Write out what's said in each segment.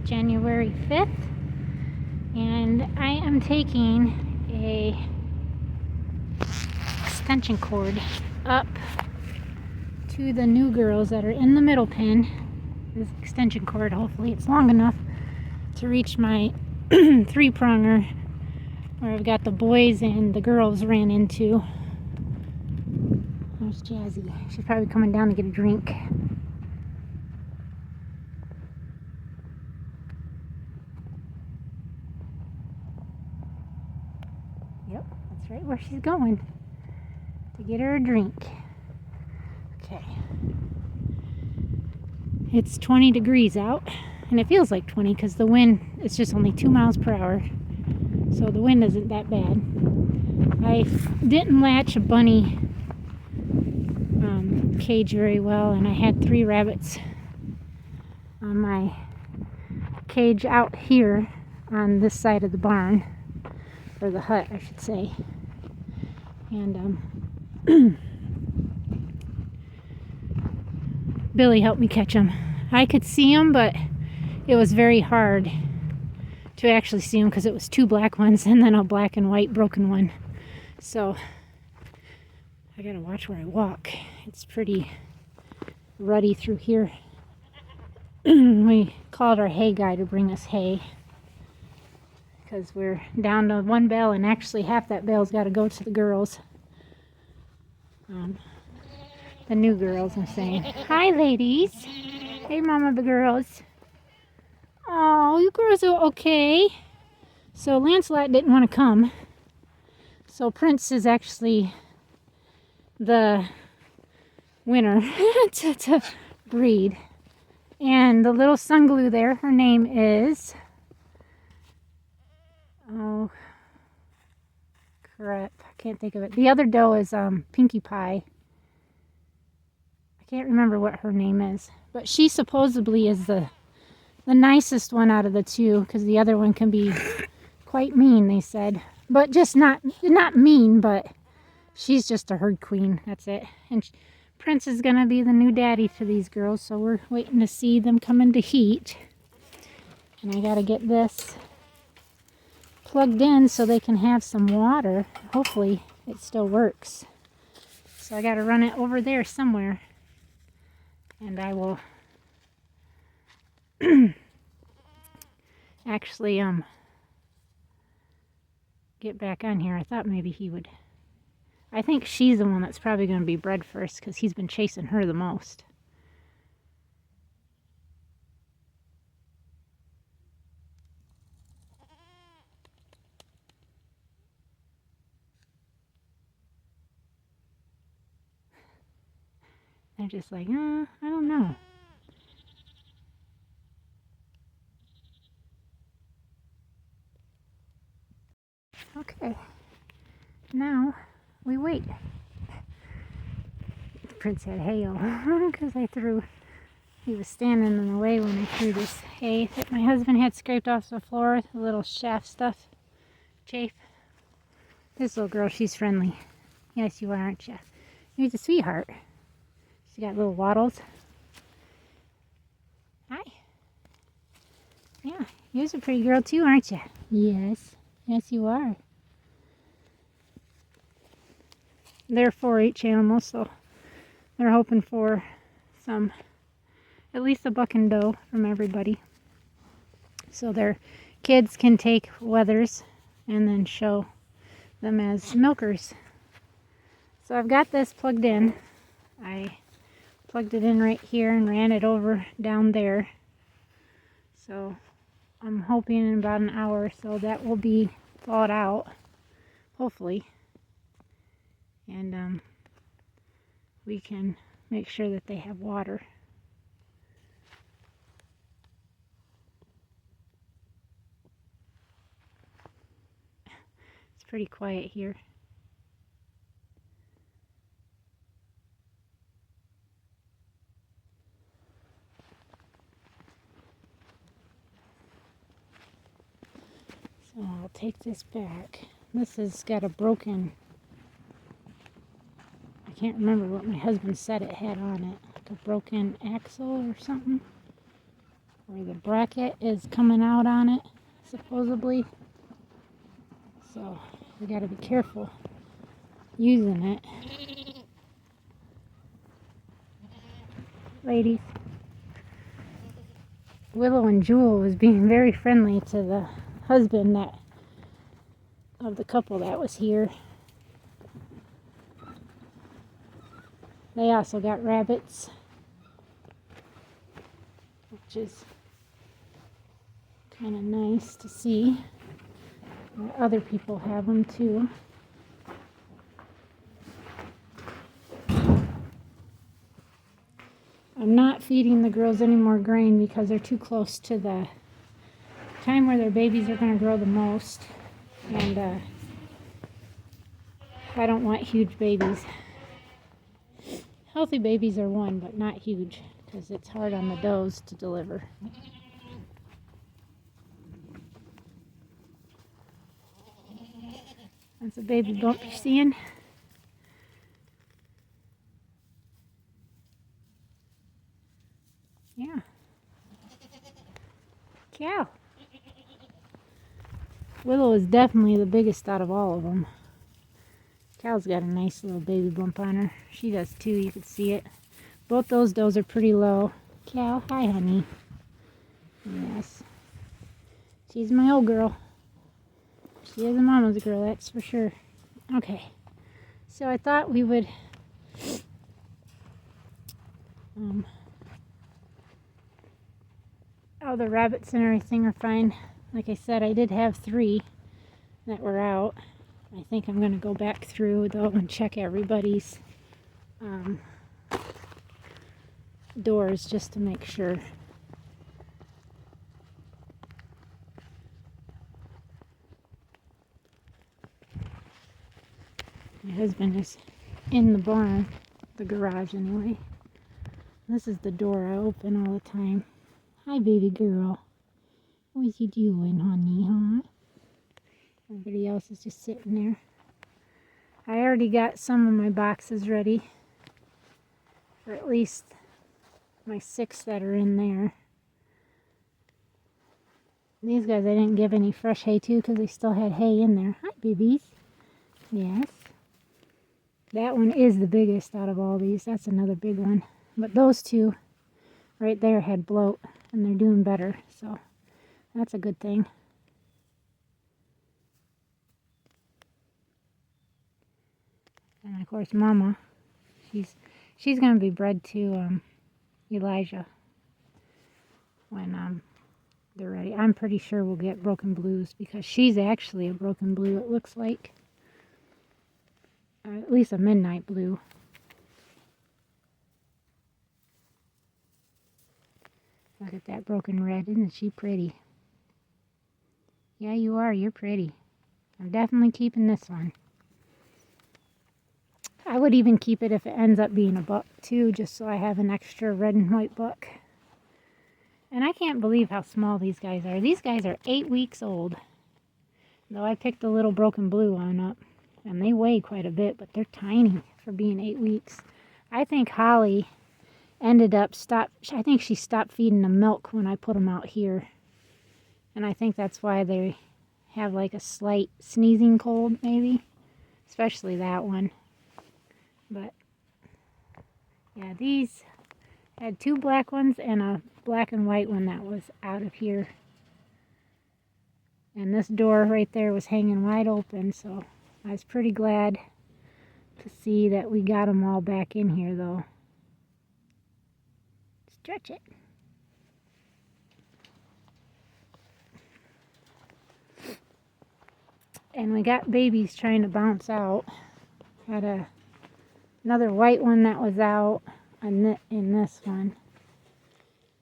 January 5th, and I am taking a extension cord up to the new girls that are in the middle pen. This extension cord, hopefully it's long enough to reach my 3-pronger where I've got the boys and the girls ran into. There's Jazzy. She's probably coming down to get a drink. Yep, that's right where she's going to get her a drink. Okay. It's 20 degrees out, and it feels like 20 because the wind, it's just only 2 miles per hour. So the wind isn't that bad. I didn't latch a bunny cage very well, and I had 3 rabbits on my cage out here on this side of the barn, or the hut I should say. And Billy helped me catch them. I could see them, but it was very hard to actually see them because it was 2 black ones and then a black and white broken one. So I gotta watch where I walk. It's pretty ruddy through here. We called our hay guy to bring us hay because we're down to 1 bale, and actually half that bale's got to go to the girls. The new girls, I'm saying. Hi, ladies. Hey, mama, the girls. Oh, you girls are okay. So Lancelot didn't want to come. So Prince is actually the winner to breed. And the little sunglue there, her name is... Oh, crap. I can't think of it. The other doe is Pinkie Pie. I can't remember what her name is. But she supposedly is the nicest one out of the 2, because the other one can be quite mean, they said. But just not mean, but she's just a herd queen. That's it. And Prince is going to be the new daddy to these girls, so we're waiting to see them come into heat. And I got to get this plugged in so they can have some water. Hopefully it still works. So I got to run it over there somewhere. And I will actually get back on here. I thought maybe he would. I think she's the one that's probably going to be bred first because he's been chasing her the most. They're just like, I don't know. Okay, now we wait. Prince had hail because he was standing in the way when I threw this hay that my husband had scraped off the floor, the little shaft stuff, chafe. This little girl, she's friendly. Yes, you are, aren't you? You're a sweetheart. She got little waddles. Hi. Yeah, you're a pretty girl too, aren't you? Yes. Yes, you are. They're 4-H animals, so they're hoping for some, at least a buck and doe from everybody. So their kids can take wethers and then show them as milkers. So I've got this plugged in. I plugged it in right here and ran it over down there. So I'm hoping in about an hour or so that will be thawed out, hopefully. And we can make sure that they have water. It's pretty quiet here. So I'll take this back. This has got a broken, I can't remember what my husband said it had on it. Like a broken axle or something. where the bracket is coming out on it, supposedly. So we got to be careful using it. Ladies, Willow and Jewel was being very friendly to the husband of the couple that was here. They also got rabbits, which is kind of nice to see. Other people have them too. I'm not feeding the girls any more grain because they're too close to the time where their babies are going to grow the most. And I don't want huge babies. Healthy babies are one, but not huge because it's hard on the does to deliver. That's a baby bump you're seeing. Yeah. Cow. Willow is definitely the biggest out of all of them. Cow's got a nice little baby bump on her. She does too, you can see it. Both those does are pretty low. Cow, hi honey. Yes. She's my old girl. She is a mama's girl, that's for sure. Okay. So I thought we would oh, the rabbits and everything are fine. Like I said, I did have 3 that were out. I think I'm going to go back through though and check everybody's doors just to make sure. My husband is in the barn, the garage anyway. This is the door I open all the time. Hi baby girl. What you doing, honey, huh? Everybody else is just sitting there. I already got some of my boxes ready. Or at least my 6 that are in there. These guys I didn't give any fresh hay to because they still had hay in there. Hi babies. Yes. That one is the biggest out of all these. That's another big one. But those 2 right there had bloat and they're doing better. So that's a good thing. And of course Mama, she's going to be bred to Elijah when they're ready. I'm pretty sure we'll get Broken Blues because she's actually a Broken Blue, it looks like. At least a midnight blue. Look at that broken red. Isn't she pretty? Yeah, you are. You're pretty. I'm definitely keeping this one. I would even keep it if it ends up being a buck too, just so I have an extra red and white buck. And I can't believe how small these guys are. These guys are 8 weeks old. Though I picked the little Broken Blue one up. And they weigh quite a bit, but they're tiny for being 8 weeks. I think Holly ended up I think she stopped feeding them milk when I put them out here. And I think that's why they have like a slight sneezing cold, maybe. Especially that one. But, yeah, these had 2 black ones and a black and white one that was out of here. And this door right there was hanging wide open, so I was pretty glad to see that we got them all back in here, though. Stretch it. And we got babies trying to bounce out. Had another white one that was out in this one.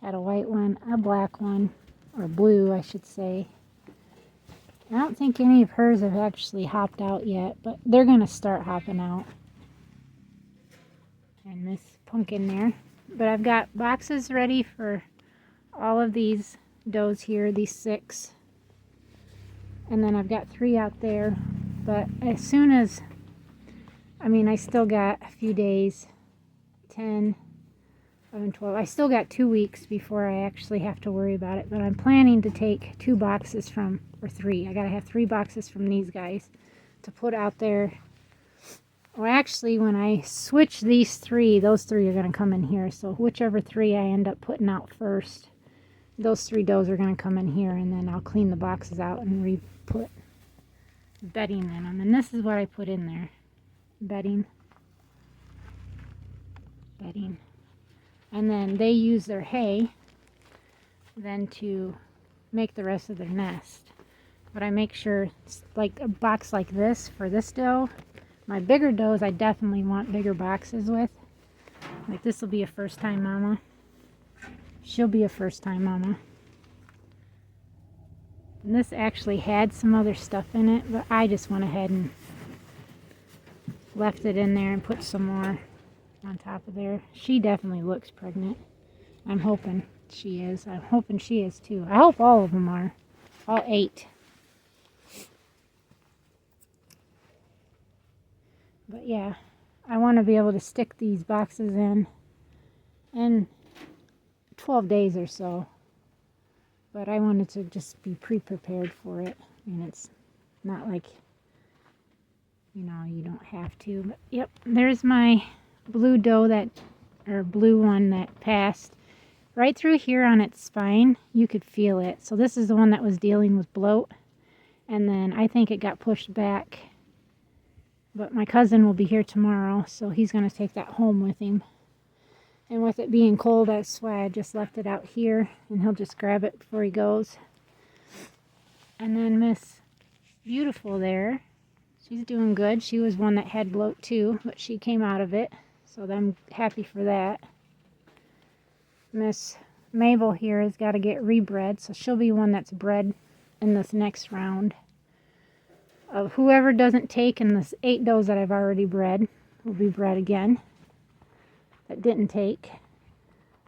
Had a white one, a black one, or blue, I should say. I don't think any of hers have actually hopped out yet, but they're going to start hopping out. And this pumpkin there. But I've got boxes ready for all of these does here, these 6. And then I've got 3 out there. But as soon as, I still got a few days, 10, 11, 12. I still got 2 weeks before I actually have to worry about it, but I'm planning to take 2 boxes from, or 3. I gotta have 3 boxes from these guys to put out there. Well, actually, when I switch these 3, those 3 are gonna come in here. So whichever 3 I end up putting out first, those 3 does are gonna come in here, and then I'll clean the boxes out and re-put bedding in them. And this is what I put in there. Bedding. And then they use their hay then to make the rest of their nest. But I make sure it's like a box like this for this doe. My bigger does I definitely want bigger boxes with. Like this will be a first time mama. She'll be a first time mama. And this actually had some other stuff in it, but I just went ahead and left it in there and put some more on top of there. She definitely looks pregnant. I'm hoping she is. I'm hoping she is too. I hope all of them are. All 8. But yeah, I want to be able to stick these boxes in 12 days or so. But I wanted to just be pre-prepared for it. And it's not like, you know, you don't have to. But yep, there's my blue doe blue one that passed. Right through here on its spine, you could feel it. So this is the one that was dealing with bloat. And then I think it got pushed back. But my cousin will be here tomorrow, so he's going to take that home with him. And with it being cold, that's why I just left it out here. And he'll just grab it before he goes. And then Miss Beautiful there, she's doing good. She was one that had bloat too, but she came out of it. So I'm happy for that. Miss Mabel here has got to get rebred, so she'll be one that's bred in this next round. Of whoever doesn't take in this 8 does that I've already bred will be bred again. That didn't take.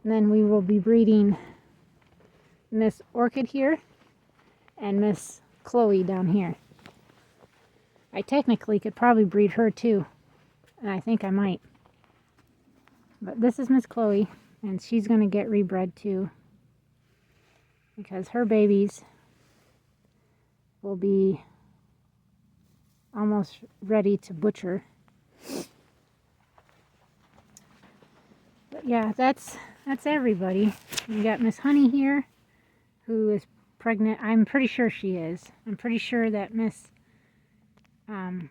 And then we will be breeding Miss Orchid here and Miss Chloe down here. I technically could probably breed her too, and I think I might. But this is Miss Chloe, and she's going to get rebred too, because her babies will be almost ready to butcher. But yeah, that's everybody. We got Miss Honey here, who is pregnant. I'm pretty sure she is. I'm pretty sure that Miss Hannah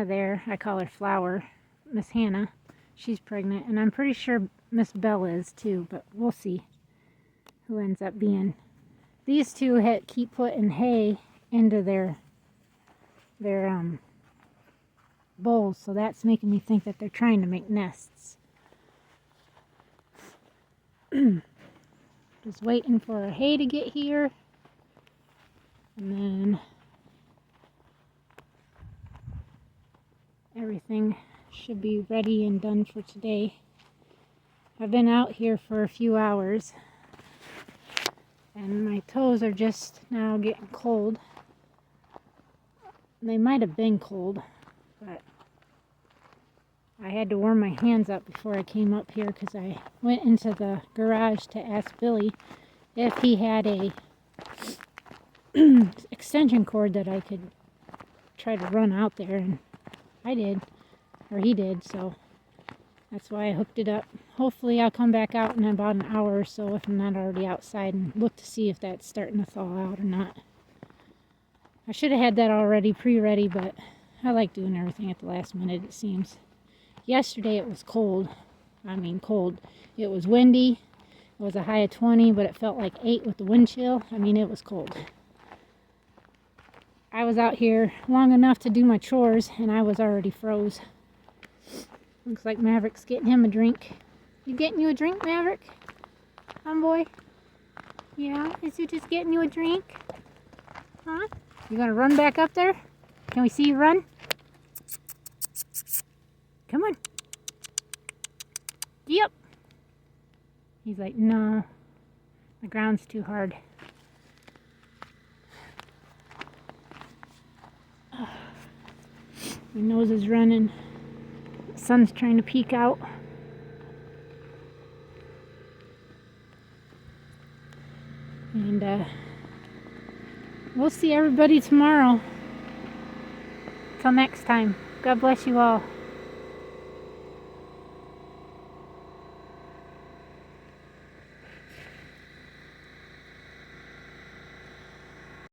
there, I call her Flower, Miss Hannah, she's pregnant, and I'm pretty sure Miss Bella is too, but we'll see who ends up being. These two keep putting hay into their bowls, so that's making me think that they're trying to make nests. Just waiting for our hay to get here, and then everything should be ready and done for today. I've been out here for a few hours, and my toes are just now getting cold. They might have been cold, but I had to warm my hands up before I came up here, because I went into the garage to ask Billy if he had a extension cord that I could try to run out there, and I did, or he did, so that's why I hooked it up. Hopefully I'll come back out in about an hour or so if I'm not already outside, and look to see if that's starting to thaw out or not. I should have had that already pre-ready, but I like doing everything at the last minute, it seems. Yesterday it was cold. I mean cold. It was windy. It was a high of 20, but it felt like 8 with the wind chill. I mean, it was cold. I was out here long enough to do my chores, and I was already froze. Looks like Maverick's getting him a drink. You getting you a drink, Maverick? Boy? Yeah? Is he just getting you a drink? Huh? You gonna run back up there? Can we see you run? Come on. Yep. He's like, no. The ground's too hard. My nose is running. The sun's trying to peek out. And we'll see everybody tomorrow. Till next time, God bless you all.